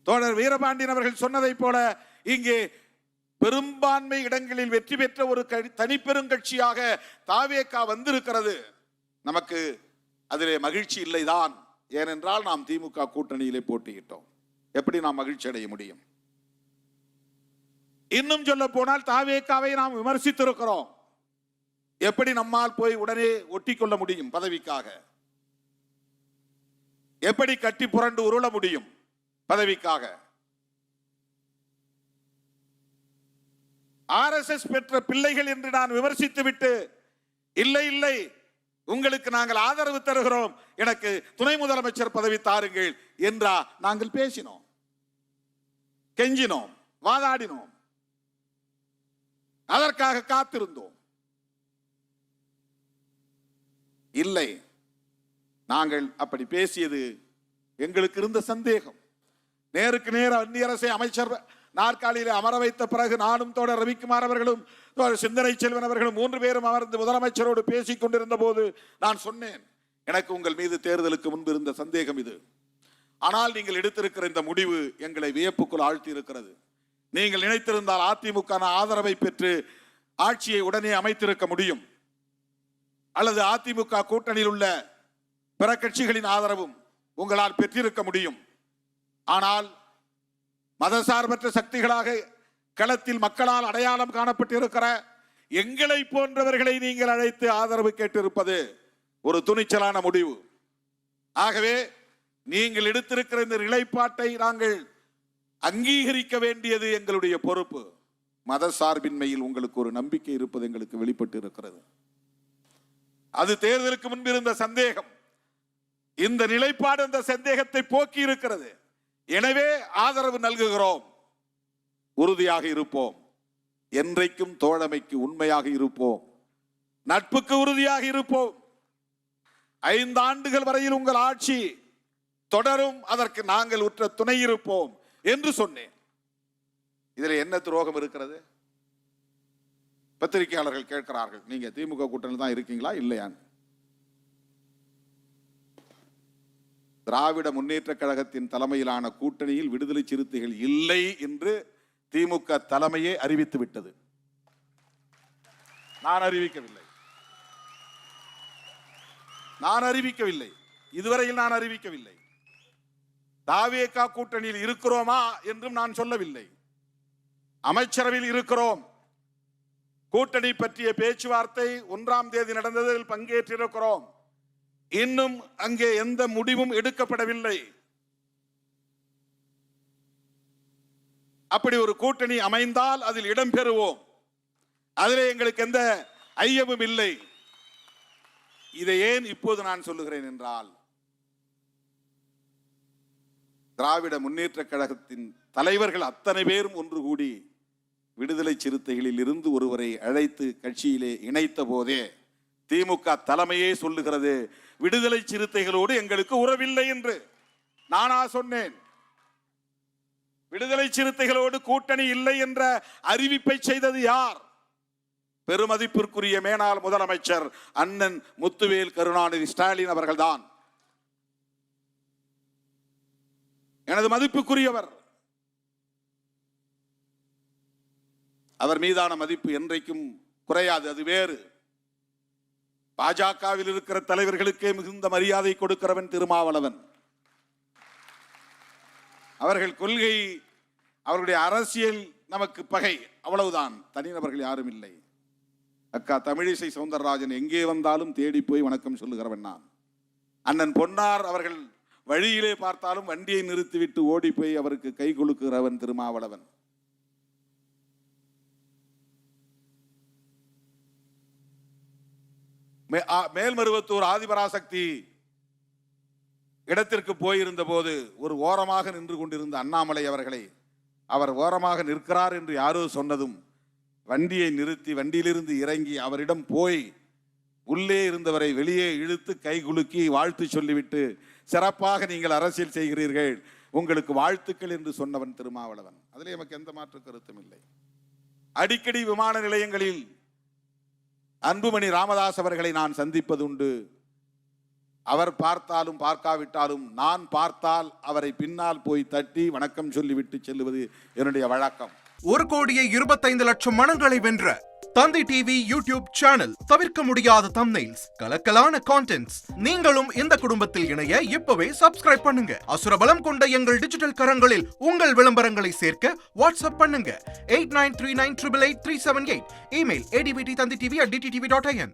தோழர் வீரபாண்டியன் அவர்கள் சொன்னதை போல இங்கே பெரும்பான்மை இடங்களில் வெற்றி பெற்ற ஒரு தனிப்பெருங்கட்சியாக தாவேகா வந்திருக்கிறது. நமக்கு அதிலே மகிழ்ச்சி இல்லைதான். ஏனென்றால் நாம் திமுக கூட்டணியிலே போட்டியிட்டோம். எப்படி நாம் மகிழ்ச்சி அடைய முடியும்? இன்னும் சொல்ல போனால் தாவேகாவை நாம் விமர்சித்திருக்கிறோம். எப்படி நம்மால் போய் உடனே ஒட்டி கொள்ள முடியும்? பதவிக்காக எப்படி கட்டி புரண்டு உருள முடியும்? பதவிக்காக RSS பெற்ற பிள்ளைகள் என்று நான் விமர்சித்து விட்டு, இல்லை இல்லை உங்களுக்கு நாங்கள் ஆதரவு தருகிறோம், எனக்கு துணை முதலமைச்சர் பதவி தாருங்கள் என்றா நாங்கள் பேசினோம், கெஞ்சினோம், வாதாடினோம், அதற்காக காத்திருந்தோம். இல்லை, நாங்கள் அப்படி பேசியது எங்களுக்கு இருந்த சந்தேகம். நேருக்கு நேர் அந்நிய அரசை அமைச்சர் நாற்காலியில் அமர வைத்த பிறகு நானும் தோழர் ரவிக்குமார் அவர்களும் சிந்தனை செல்வன் அவர்களும் 3 பேரும் அமர்ந்து முதலமைச்சரோடு பேசிக் கொண்டிருந்த போது நான் சொன்னேன், எனக்கு உங்கள் மீது தேர்தலுக்கு முன்பு இருந்த சந்தேகம் இது. ஆனால் நீங்கள் எடுத்திருக்கிற இந்த முடிவு எங்களை வியப்புக்குள் ஆழ்த்தி இருக்கிறது. நீங்கள் நினைத்திருந்தால் அதிமுக ஆதரவை பெற்று ஆட்சியை உடனே அமைத்திருக்க முடியும், அல்லது அதிமுக கூட்டணியில் உள்ள பிற கட்சிகளின் ஆதரவும் உங்களால் பெற்றிருக்க முடியும். ஆனால் மதசார்பற்ற சக்திகளாக களத்தில் மக்களால் அடையாளம் காணப்பட்டிருக்கிற எங்களை போன்றவர்களை நீங்கள் அழைத்து ஆதரவு கேட்டிருப்பது ஒரு துணிச்சலான முடிவு. ஆகவே நீங்கள் எடுத்திருக்கிற இந்த நிலைப்பாட்டை நாங்கள் அங்கீகரிக்க வேண்டியது எங்களுடைய பொறுப்பு. மத சார்பின்மையில் உங்களுக்கு ஒரு நம்பிக்கை இருப்பது எங்களுக்கு வெளிப்பட்டு இருக்கிறது. அது தேர்தலுக்கு முன்பு இருந்த சந்தேகம். இந்த நிலைப்பாடு அந்த சந்தேகத்தை போக்கி இருக்கிறது. எனவே ஆதரவு நல்குகிறோம், உறுதியாக இருப்போம், என்றைக்கும் தோழமைக்கு உண்மையாக இருப்போம், நட்புக்கு உறுதியாக இருப்போம். 5 ஆண்டுகள் வரையில் உங்கள் ஆட்சி தொடரும், அதற்கு நாங்கள் உற்ற துணை இருப்போம் என்று சொன்னேன். இதில் என்ன துரோகம் இருக்கிறது? பத்திரிகையாளர்கள் கேட்கிறார்கள், நீங்க திமுக கூட்டணியில் தான் இருக்கீங்களா இல்லையான்னு. திராவிட முன்னேற்ற கழகத்தின் தலைமையிலான கூட்டணியில் விடுதலை சிறுத்தைகள் இல்லை என்று திமுக தலைமையே அறிவித்து விட்டது. நான் அறிவிக்கவில்லை, இதுவரையில் நான் அறிவிக்கவில்லை. தாவேகா கூட்டணியில் இருக்கிறோமா என்றும் நான் சொல்லவில்லை. அமைச்சரவையில் இருக்கிறோம், கூட்டணி பற்றிய பேச்சுவார்த்தை 1ஆம் தேதி நடந்ததில் பங்கேற்றிருக்கிறோம். இன்னும் அங்கே எந்த முடிவும் எடுக்கப்படவில்லை. அப்படி ஒரு கூட்டணி அமைந்தால் அதில் இடம் பெறுவோம், அதிலே எங்களுக்கு எந்த ஐயமும் இல்லை. இதை ஏன் இப்போது நான் சொல்லுகிறேன் என்றால், திராவிட முன்னேற்ற கழகத்தின் தலைவர்கள் அத்தனை பேரும் ஒன்று கூடி விடுதலை சிறுத்தைகளில் இருந்து ஒருவரை அழைத்து கட்சியிலே இணைத்த போதே திமுக தலைமையே சொல்லுகிறது, விடுதலை சிறுத்தைகளோடு எங்களுக்கு உறவில்லை என்று. நானா சொன்னேன்? விடுதலை சிறுத்தைகளோடு கூட்டணி இல்லை என்ற அறிவிப்பை செய்தது யார்? பெருமதிப்பிற்குரிய மேனாள் முதலமைச்சர் அண்ணன் முத்துவேல் கருணாநிதி ஸ்டாலின் அவர்கள்தான். எனது மதிப்புக்குரியவர். அவர் மீதான மதிப்பு என்றைக்கும் குறையாது, அது வேறு. பாஜகவில் இருக்கிற தலைவர்களுக்கே மிகுந்த மரியாதை கொடுக்கிறவன் திருமாவளவன். அவர்கள் கொள்கை, அவருடைய அரசியல் நமக்கு பகை, அவ்வளவுதான். தனிநபர்கள் யாரும் இல்லை. அக்கா தமிழிசை சவுந்தரராஜன் எங்கே வந்தாலும் தேடி போய் வணக்கம் சொல்லுகிறவன் நான். அண்ணன் பொன்னார் அவர்கள் வழியிலே பார்த்தாலும் வண்டியை நிறுத்திவிட்டு ஓடி போய் அவருக்கு கை கொடுக்கிறவன் திருமாவளவன். மேல்மருவத்தூர் ஆதிபராசக்தி இடத்திற்கு போயிருந்த போது ஒரு ஓரமாக நின்று கொண்டிருந்த அண்ணாமலை அவர்களை அவர் ஓரமாக நிற்கிறார் என்று யாரோ சொன்னதும் வண்டியை நிறுத்தி வண்டியிலிருந்து இறங்கி அவரிடம் போய் உள்ளே இருந்தவரை வெளியே இழுத்து கை குலுக்கி வாழ்த்து சொல்லிவிட்டு, சிறப்பாக நீங்கள் அரசியல் செய்கிறீர்கள், உங்களுக்கு வாழ்த்துக்கள் என்று சொன்னவன் திருமாவளவன். அதில் நமக்கு எந்த மாற்று கருத்தும் இல்லை. அடிக்கடி விமான நிலையங்களில் அன்புமணி ராமதாஸ் அவர்களை நான் சந்திப்பது உண்டு. அவர் பார்த்தாலும் பார்க்காவிட்டாலும் நான் பார்த்தால் அவரை பின்னால் போய் தட்டி வணக்கம் சொல்லிவிட்டு செல்லுவது என்னுடைய வழக்கம். 1,25,00,000 மனங்களை வென்ற தந்தி டிவி யூடியூப் சேனல். தவிர்க்க முடியாத தம்ப்நெயில்ஸ், கலக்கலான கான்டென்ட்ஸ். நீங்களும் இந்த குடும்பத்தில் இணைய இப்பவே சப்ஸ்கிரைப் பண்ணுங்க. அசுரபலம் கொண்ட எங்கள் டிஜிட்டல் கரங்களில் உங்கள் விளம்பரங்களை சேர்க்க வாட்ஸ்அப் பண்ணுங்க. 8939888378. Email advttanditv@dttv.in.